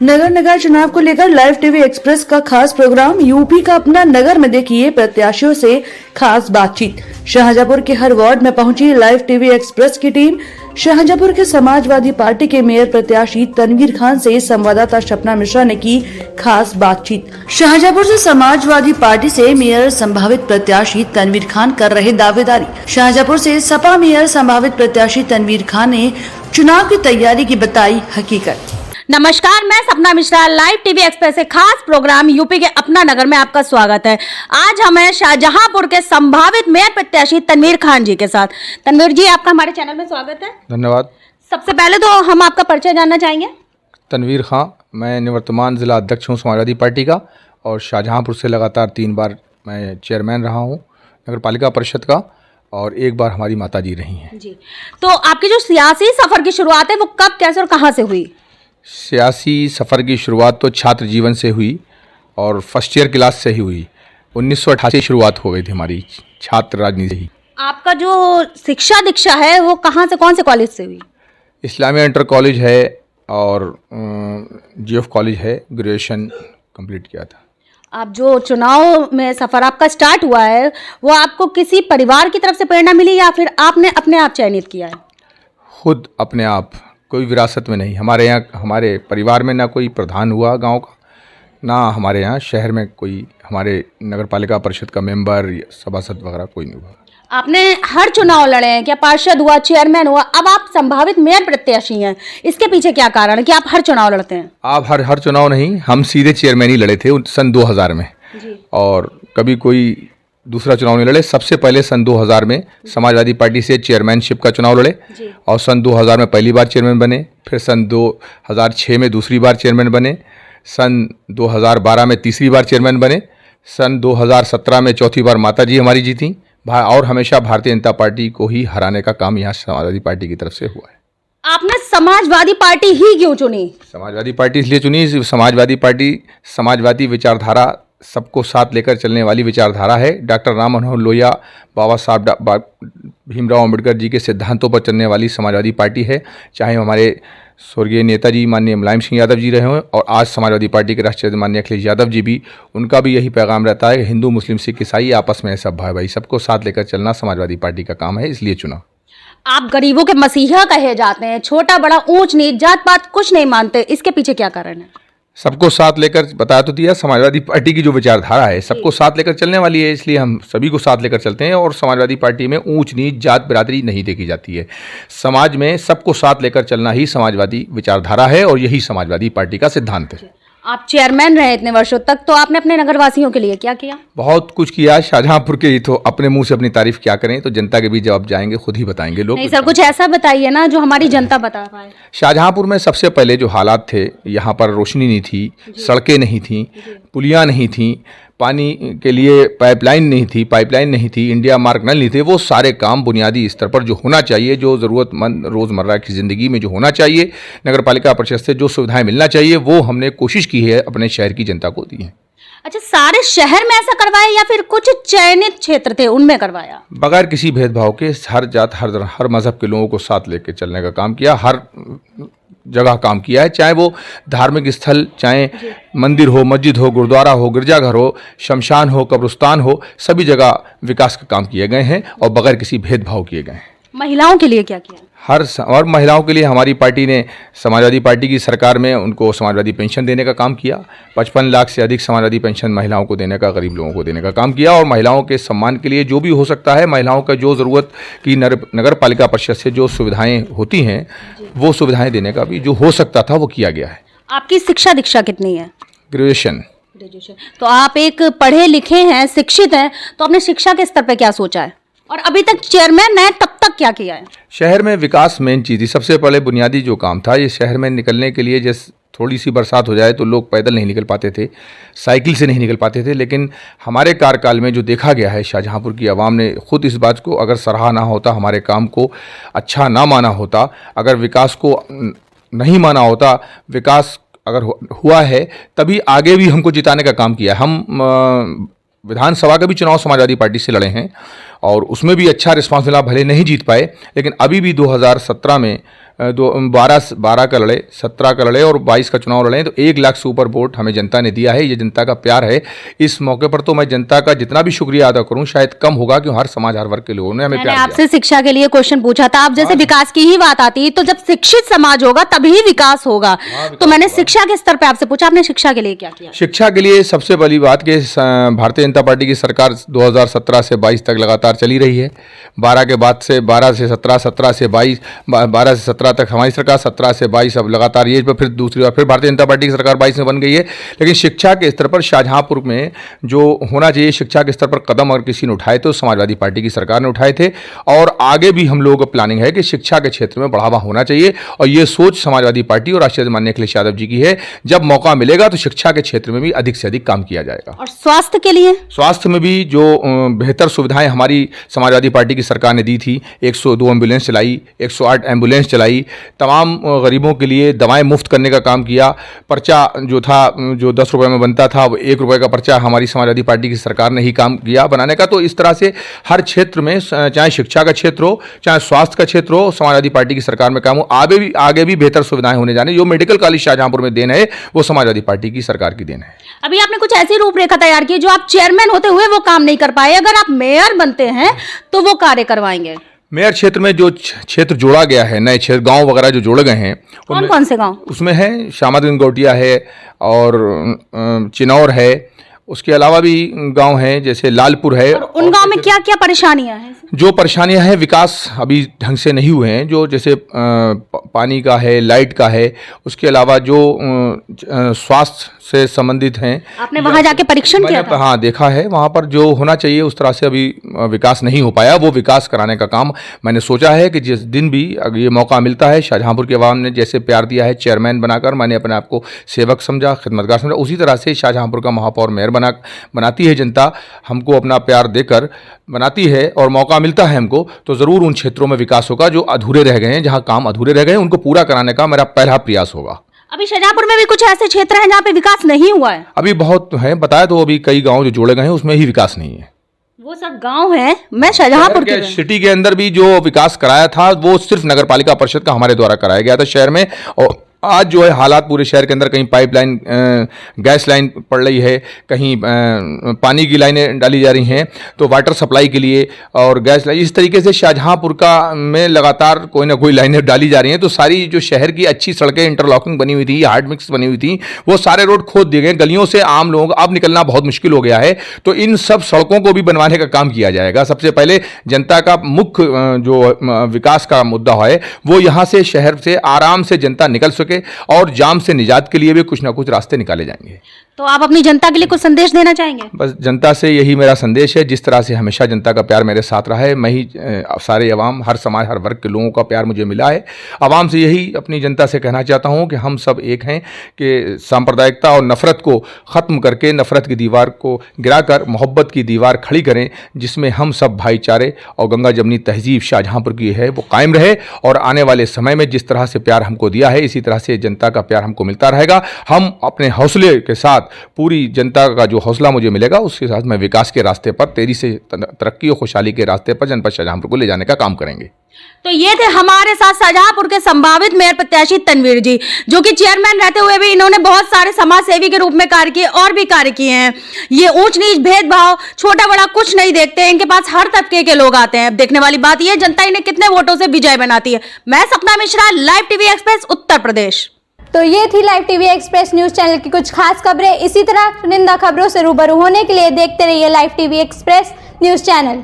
नगर निकाय चुनाव को लेकर लाइव टीवी एक्सप्रेस का खास प्रोग्राम। यूपी का अपना नगर में देखिए प्रत्याशियों से खास बातचीत। शाहजहांपुर के हर वार्ड में पहुंची लाइव टीवी एक्सप्रेस की टीम। शाहजहांपुर के समाजवादी पार्टी के मेयर प्रत्याशी तनवीर खान से संवाददाता सपना मिश्रा ने की खास बातचीत। शाहजहांपुर से समाजवादी पार्टी से मेयर संभावित प्रत्याशी तनवीर खान कर रहे दावेदारी। शाहजहांपुर से सपा मेयर संभावित प्रत्याशी तनवीर खान ने चुनाव की तैयारी की बताई हकीकत। नमस्कार, मैं सपना मिश्रा। लाइव टीवी एक्सप्रेस से खास प्रोग्राम यूपी के अपना नगर में आपका स्वागत है। आज हम हैं शाहजहांपुर के संभावित मेयर प्रत्याशी तनवीर खान जी के साथ। तनवीर जी, आपका हमारे चैनल में स्वागत है। धन्यवाद। सबसे पहले तो हम आपका परिचय जानना चाहेंगे। तनवीर खान, मैं निवर्तमान जिला अध्यक्ष हूँ समाजवादी पार्टी का और शाहजहांपुर से लगातार 3 बार मैं चेयरमैन रहा हूँ नगर पालिका परिषद का और 1 बार हमारी माता जी रही हैं जी। तो आपकी जो सियासी सफर की शुरुआत है वो कब, कैसे और कहाँ से हुई? सियासी सफ़र की शुरुआत तो छात्र जीवन से हुई और फर्स्ट ईयर क्लास से ही हुई। 1988 शुरुआत हो गई थी हमारी छात्र राजनीति ही। आपका जो शिक्षा दीक्षा है वो कहाँ से, कौन से कॉलेज से हुई? इस्लामिया इंटर कॉलेज है और GF कॉलेज है। ग्रेजुएशन कंप्लीट किया था। आप जो चुनाव में सफर आपका स्टार्ट हुआ है वो आपको किसी परिवार की तरफ से प्रेरणा मिली या फिर आपने अपने आप चयनित किया है? खुद अपने आप, कोई विरासत में नहीं। हमारे यहाँ, हमारे परिवार में ना कोई प्रधान हुआ गांव का, ना हमारे यहाँ शहर में कोई हमारे नगर पालिका परिषद का मेंबर या सभासद वगैरह कोई नहीं हुआ। आपने हर चुनाव लड़े हैं, क्या पार्षद हुआ, चेयरमैन हुआ, अब आप संभावित मेयर प्रत्याशी हैं। इसके पीछे क्या कारण है कि आप हर चुनाव लड़ते हैं? आप हर चुनाव नहीं, हम सीधे चेयरमैन ही लड़े थे सन 2000 में जी। और कभी कोई दूसरा चुनाव नहीं लड़े। सबसे पहले सन 2000 में समाजवादी पार्टी से चेयरमैनशिप का चुनाव लड़े और सन 2000 में पहली बार चेयरमैन बने। फिर सन 2006 में दूसरी बार चेयरमैन बने। सन 2012 में तीसरी बार चेयरमैन बने। सन 2017 में चौथी बार माता जी हमारी जीती और हमेशा भारतीय जनता पार्टी को ही हराने का काम यहाँ समाजवादी पार्टी की तरफ से हुआ है। आपने समाजवादी पार्टी ही क्यों चुनी? समाजवादी पार्टी इसलिए चुनी, समाजवादी पार्टी समाजवादी विचारधारा, सबको साथ लेकर चलने वाली विचारधारा है। डॉक्टर राम मनोहर लोहिया, बाबा साहब भीमराव अम्बेडकर जी के सिद्धांतों पर चलने वाली समाजवादी पार्टी है। चाहे हमारे स्वर्गीय नेताजी माननीय मुलायम सिंह यादव जी रहे हों और आज समाजवादी पार्टी के राष्ट्रीय माननीय अखिलेश यादव जी भी, उनका भी यही पैगाम रहता है कि हिंदू मुस्लिम सिख ईसाई आपस में सब भाई भाई, सबको साथ लेकर चलना समाजवादी पार्टी का काम है, इसलिए चुना। आप गरीबों के मसीहा कहे जाते हैं, छोटा बड़ा ऊंच नीच जात पात कुछ नहीं मानते, इसके पीछे क्या कारण है? सबको साथ लेकर, बता तो दिया, समाजवादी पार्टी की जो विचारधारा है सबको साथ लेकर चलने वाली है, इसलिए हम सभी को साथ लेकर चलते हैं। और समाजवादी पार्टी में ऊंच नीच जात बिरादरी नहीं देखी जाती है। समाज में सबको साथ लेकर चलना ही समाजवादी विचारधारा है और यही समाजवादी पार्टी का सिद्धांत है। आप चेयरमैन रहे इतने वर्षों तक, तो आपने अपने नगरवासियों के लिए क्या किया? बहुत कुछ किया। शाहजहांपुर के, तो अपने मुंह से अपनी तारीफ क्या करें, तो जनता के बीच जब आप जाएंगे खुद ही बताएंगे लोग। नहीं सर, कुछ ऐसा बताइए ना जो हमारी जनता बता पाए। शाहजहांपुर में सबसे पहले जो हालात थे, यहाँ पर रोशनी नहीं थी, सड़कें नहीं थी, पुलियाँ नहीं थी, पानी के लिए पाइपलाइन नहीं थी, इंडिया मार्ग नल नहीं थे। वो सारे काम बुनियादी स्तर पर जो होना चाहिए, जो ज़रूरतमंद रोज़मर्रा की ज़िंदगी में जो होना चाहिए, नगर पालिका परिषद से जो सुविधाएं मिलना चाहिए, वो हमने कोशिश की है अपने शहर की जनता को दी है। अच्छा, सारे शहर में ऐसा करवाया या फिर कुछ चयनित क्षेत्र थे उनमें करवाया? बगैर किसी भेदभाव के हर जात, हर मजहब के लोगों को साथ लेकर चलने का काम किया। हर जगह काम किया है, चाहे वो धार्मिक स्थल, चाहे मंदिर हो, मस्जिद हो, गुरुद्वारा हो, गिरजाघर हो, शमशान हो, कब्रिस्तान हो, सभी जगह विकास का काम किए गए हैं और बगैर किसी भेदभाव किए गए हैं। महिलाओं के लिए क्या किया? और महिलाओं के लिए हमारी पार्टी ने, समाजवादी पार्टी की सरकार में उनको समाजवादी पेंशन देने का काम किया। 55 लाख से अधिक समाजवादी पेंशन महिलाओं को देने का, गरीब लोगों को देने का काम किया। और महिलाओं के सम्मान के लिए जो भी हो सकता है, महिलाओं का जो ज़रूरत की नगर पालिका परिषद से जो सुविधाएं होती हैं, वो सुविधाएं देने का भी जो हो सकता था वो किया गया है। आपकी शिक्षा दीक्षा कितनी है? ग्रेजुएशन। तो आप एक पढ़े लिखे हैं, शिक्षित हैं, तो आपने शिक्षा के स्तर पर क्या सोचा है? और अभी तक चेयरमैन है तब तक क्या किया है? शहर में विकास मेन चीज़ थी। सबसे पहले बुनियादी जो काम था, ये शहर में निकलने के लिए, जैसे थोड़ी सी बरसात हो जाए तो लोग पैदल नहीं निकल पाते थे, साइकिल से नहीं निकल पाते थे। लेकिन हमारे कार्यकाल में जो देखा गया है, शाहजहांपुर की आवाम ने खुद इस बात को अगर सराहा ना होता, हमारे काम को अच्छा ना माना होता, अगर विकास को नहीं माना होता, विकास अगर हुआ है तभी आगे भी हमको जिताने का काम किया। हम विधानसभा का भी चुनाव समाजवादी पार्टी से लड़े हैं और उसमें भी अच्छा रिस्पांस मिला, भले नहीं जीत पाए, लेकिन अभी भी 2017 में 12 का लड़े, 17 का लड़े और 22 का चुनाव लड़े, तो 1 लाख से ऊपर वोट हमें जनता ने दिया है। ये जनता का प्यार है। इस मौके पर तो मैं जनता का जितना भी शुक्रिया अदा करूं शायद कम होगा, क्योंकि हर समाज हर वर्ग के लोगों ने हमें प्यार दिया। आपसे शिक्षा के लिए क्वेश्चन पूछा था। अब जैसे विकास की ही बात आती है तो जब शिक्षित समाज होगा तभी विकास होगा। तो मैंने शिक्षा के स्तर पे आपसे पूछा, आपने शिक्षा के लिए क्या किया? शिक्षा के लिए सबसे बड़ी बात कि भारतीय जनता पार्टी की सरकार 2017 से 22 तक लगातार चली रही है। 12 के बाद से 12 से 17, 17 से 22, 12 से 17 तक हमारी सरकार, 17 से 22 अब लगातार ये फिर दूसरी बार फिर भारतीय जनता पार्टी की सरकार 22 में बन गई है। लेकिन शिक्षा के स्तर पर शाहजहांपुर में जो होना चाहिए शिक्षा के स्तर पर कदम अगर किसी ने उठाए तो समाजवादी पार्टी की सरकार ने उठाए थे, और आगे भी हम लोगों का प्लानिंग है कि शिक्षा के क्षेत्र में बढ़ावा होना चाहिए। और ये सोच समाजवादी पार्टी और राष्ट्रीय माननीय अखिलेश यादव जी की है। जब मौका मिलेगा तो शिक्षा के क्षेत्र में भी अधिक से अधिक काम किया जाएगा। और स्वास्थ्य के लिए? स्वास्थ्य में भी जो बेहतर सुविधाएं हमारी समाजवादी पार्टी की सरकार ने दी थी, 102 एम्बुलेंस चलाई, 108 एम्बुलेंस चलाई, तमाम गरीबों के लिए दवाएं मुफ्त करने का काम किया। पर्चा जो था, जो 10 रुपये में बनता था, वो 1 रुपये का पर्चा हमारी समाजवादी पार्टी की सरकार ने ही काम किया बनाने का। तो इस तरह से हर क्षेत्र में, चाहे शिक्षा का क्षेत्र हो, चाहे स्वास्थ्य का क्षेत्र हो, समाजवादी पार्टी की सरकार में काम हो। आगे भी बेहतर सुविधाएं होने जाने। जो मेडिकल कॉलेज शाहजहांपुर में देन है वो समाजवादी पार्टी की सरकार की देन है। अभी आपने कुछ ऐसी रूपरेखा तैयार की जो आप चेयरमैन होते हुए वो काम नहीं कर पाए, अगर आप मेयर बनते हैं तो वो कार्य करवाएंगे? मेयर क्षेत्र में जो क्षेत्र जोड़ा गया है, नए क्षेत्र गांव वगैरह जो जोड़े गए हैं, कौन कौन से गांव उसमें है? श्यामागंज गोटिया है और चिनौर है। उसके अलावा भी गांव हैं जैसे लालपुर है। उन गांव में क्या क्या परेशानियां हैं? जो परेशानियां हैं, विकास अभी ढंग से नहीं हुए हैं। जो जैसे पानी का है, लाइट का है, उसके अलावा जो स्वास्थ्य से संबंधित हैं। आपने वहां जाके परीक्षण किया था? हाँ, देखा है। वहां पर जो होना चाहिए उस तरह से अभी विकास नहीं हो पाया। वो विकास कराने का काम मैंने सोचा है कि जिस दिन भी अगर ये मौका मिलता है, शाहजहांपुर के अवाम ने जैसे प्यार दिया है चेयरमैन बनाकर, मैंने अपने आप को सेवक समझा, खिदमतगार समझा, उसी तरह से शाहजहांपुर का महापौर मेयर बनाती है जनता, हमको अपना प्यार देकर बनाती है और मौका मिलता है हमको, तो ज़रूर उन क्षेत्रों में विकास होगा जो अधूरे रह गए हैं। जहां काम अधूरे रह गए हैं उनको पूरा कराने का मेरा पहला प्रयास होगा। अभी शाहजहांपुर में भी कुछ ऐसे क्षेत्र हैं जहां पे विकास नहीं हुआ है? अभी बहुत है, बताया तो अभी कई गांव जो जोड़े गए हैं उसमें ही विकास नहीं है। वो सब गांव हैं। मैं शाहजहांपुर के सिटी के अंदर भी जो विकास कराया था वो सिर्फ नगर पालिका परिषद का हमारे द्वारा कराया गया था शहर में। और आज जो है हालात पूरे शहर के अंदर, कहीं पाइपलाइन गैस लाइन पड़ रही है, कहीं पानी की लाइनें डाली जा रही हैं, तो वाटर सप्लाई के लिए और गैस लाइन, इस तरीके से शाहजहांपुर का में लगातार कोई ना कोई लाइनें डाली जा रही हैं। तो सारी जो शहर की अच्छी सड़कें इंटरलॉकिंग बनी हुई थी, हार्ड मिक्स बनी हुई थी, वो सारे रोड खोद दिए गए। गलियों से आम लोगों को अब निकलना बहुत मुश्किल हो गया है। तो इन सब सड़कों को भी बनवाने का काम किया जाएगा। सबसे पहले जनता का मुख्य जो विकास का मुद्दा है वो यहाँ से शहर से आराम से जनता निकल सके और जाम से निजात के लिए भी कुछ ना कुछ रास्ते निकाले जाएंगे। तो आप अपनी जनता के लिए कुछ संदेश देना चाहेंगे? बस जनता से यही मेरा संदेश है, जिस तरह से हमेशा जनता का प्यार मेरे साथ रहा है, मैं ही सारे अवाम, हर समाज, हर वर्ग के लोगों का प्यार मुझे मिला है। अवाम से यही अपनी जनता से कहना चाहता हूं कि हम सब एक हैं, कि सांप्रदायिकता और नफरत को ख़त्म करके, नफरत की दीवार को गिराकर मोहब्बत की दीवार खड़ी करें, जिसमें हम सब भाईचारे और गंगा जमनी तहजीब शाहजहांपुर की है वो कायम रहे। और आने वाले समय में जिस तरह से प्यार हमको दिया है इसी तरह से जनता का प्यार हमको मिलता रहेगा। हम अपने हौसले के साथ, पूरी जनता का जो हौसला मुझे मिलेगा उसके साथ मैं विकास के रास्ते पर, तेजी से तरक्की और खुशहाली के रास्ते पर जनपद शाहजहांपुर को ले जाने का काम करेंगे। तो ये थे हमारे साथ शाहजहांपुर के संभावित मेयर प्रत्याशी तनवीर जी, जो कि चेयरमैन रहते हुए भी इन्होंने बहुत सारे समाज सेवी के रूप में कार्य किए और भी कार्य किए हैं। ये ऊंच नीच भेदभाव छोटा बड़ा कुछ नहीं देखते, इनके पास हर तबके के लोग आते हैं। देखने वाली बात यह, जनता इन्हें कितने वोटों से विजय बनाती है। मैं सपना Mishra, live TV express, Uttar Pradesh. तो ये थी live TV express news channel की कुछ खास खबरें। इसी तरह चुनिंदा खबरों से रूबरू होने के लिए देखते रहिए live TV express news channel.